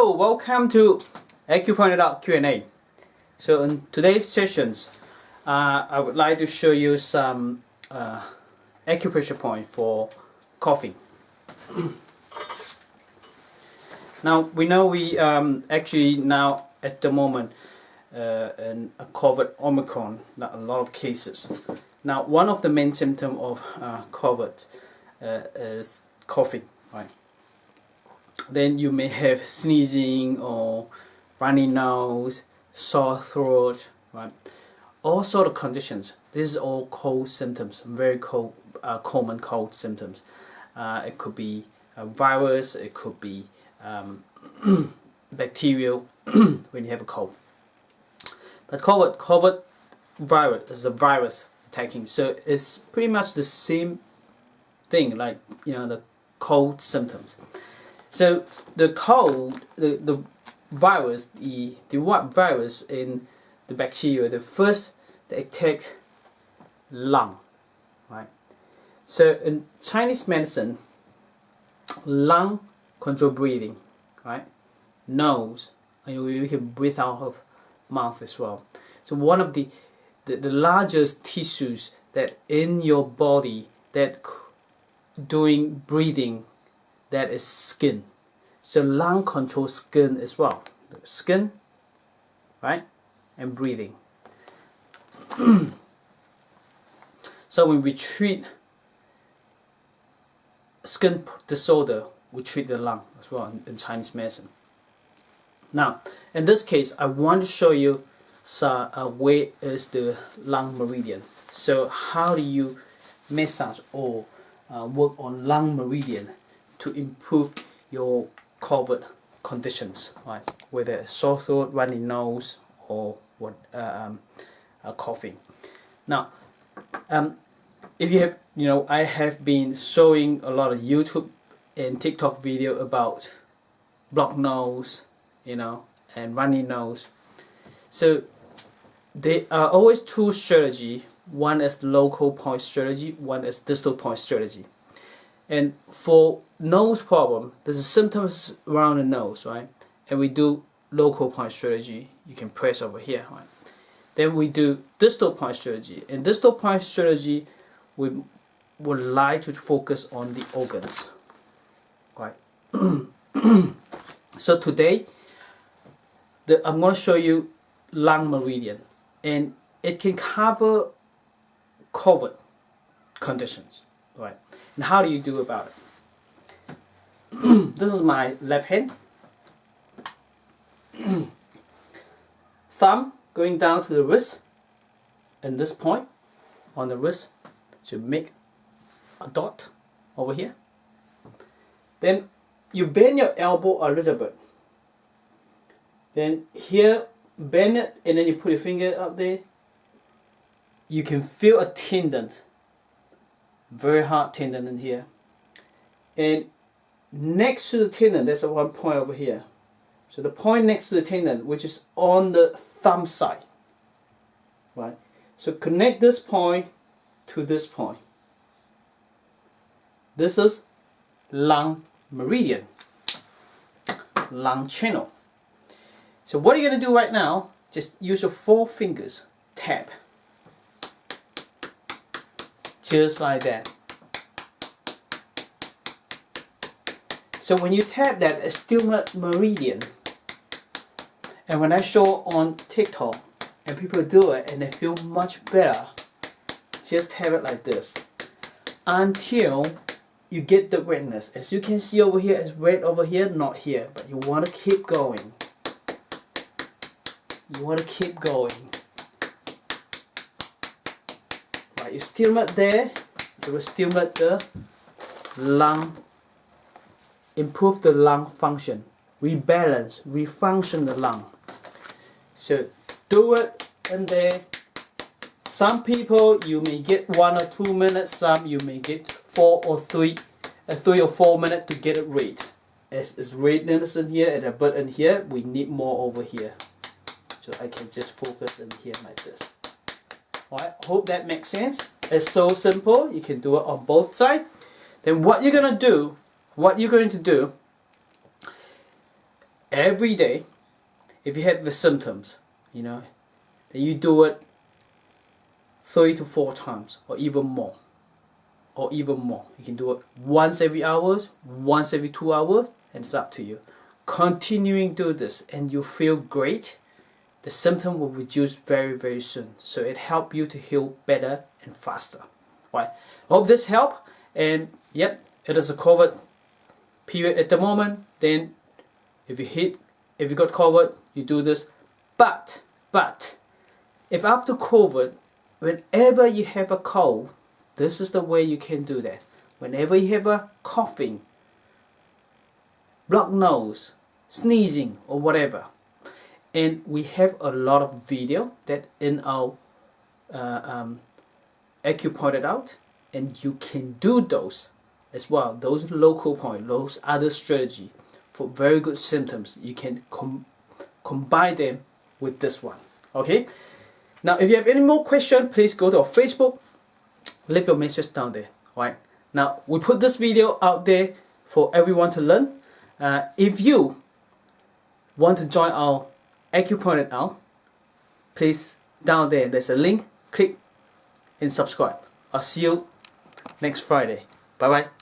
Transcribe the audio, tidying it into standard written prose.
Hello, welcome to Acupointitout Q&A. So in today's sessions, I would like to show you some acupressure point for coughing. Now we know we actually now at the moment in a COVID Omicron, a lot of cases. Now one of the main symptoms of COVID is coughing, right? Then you may have sneezing or runny nose, sore throat, right? All sort of conditions. This is all cold symptoms, very cold, common cold symptoms. It could be a virus, it could be bacterial when you have a cold. But COVID virus is a virus attacking, so it's pretty much the same thing, like the cold symptoms. So the cold, the virus, the what virus in the bacteria, they attack lung, right? So in Chinese medicine, lung control breathing, right? Nose, and you can breathe out of mouth as well. So one of the largest tissues that in your body that doing breathing, that is skin. So lung controls skin as well. Skin, right? And breathing. So when we treat skin disorder, we treat the lung as well in Chinese medicine. Now, in this case, I want to show you where is the lung meridian. So how do you massage or work on lung meridian to improve your COVID conditions, right? Whether it's sore throat, runny nose, or coughing. Now, if you have, I have been showing a lot of YouTube and TikTok video about blocked nose, and runny nose. So there are always two strategy. One is local point strategy, one is distal point strategy. And for nose problem, there's symptoms around the nose, right? And we do local point strategy. You can press over here, right? Then we do distal point strategy. And distal point strategy, we would like to focus on the organs, right? So today, I'm going to show you lung meridian, and it can cover COVID conditions, right? And how do you do about it? This is my left hand. Thumb going down to the wrist, and this point on the wrist to make a dot over here. Then you bend your elbow a little bit. Then here, bend it, and then you put your finger up there. You can feel a tendon, very hard tendon in here. And next to the tendon, there's a one point over here. So the point next to the tendon, which is on the thumb side, right? So connect this point to this point. This is lung meridian, lung channel. So what are you going to do right now? Just use your 4 fingers, tap. Just like that. So when you tap that, it's still not meridian. And when I show on TikTok, and people do it, and they feel much better, just tap it like this. Until you get the redness. As you can see over here, it's red over here, not here. But you want to keep going. You want to keep going. Right, you stimulate there, it will stimulate the lung, improve the lung function, rebalance, refunction the lung. So do it in there. Some people you may get 1 or 2 minutes, some you may get 3 or 4 minutes to get it red. As it's redness in here and a bit in here, we need more over here. So I can just focus in here like this. Alright, hope that makes sense. It's so simple. You can do it on both sides. Then what you're going to do every day, if you have the symptoms, you know, then you do it 3 to 4 times or even more. You can do it once every hours, once every 2 hours, and it's up to you. Continuing to do this and you feel great, the symptom will reduce very, very soon. So it helps you to heal better and faster. Right. Hope this helped. And yep, it is a COVID period at the moment. Then if you got COVID, you do this. But if after COVID, whenever you have a cold, this is the way you can do that. Whenever you have a coughing, blocked nose, sneezing or whatever. And we have a lot of video that in our Acupointitout, and you can do those as well. Those local point, those other strategy for very good symptoms. You can combine them with this one. Okay. Now, if you have any more questions, please go to our Facebook. Leave your message down there. Right. Now, we put this video out there for everyone to learn. If you want to join our Acupointitout, please down there. There's a link. Click and subscribe. I'll see you next Friday. Bye bye.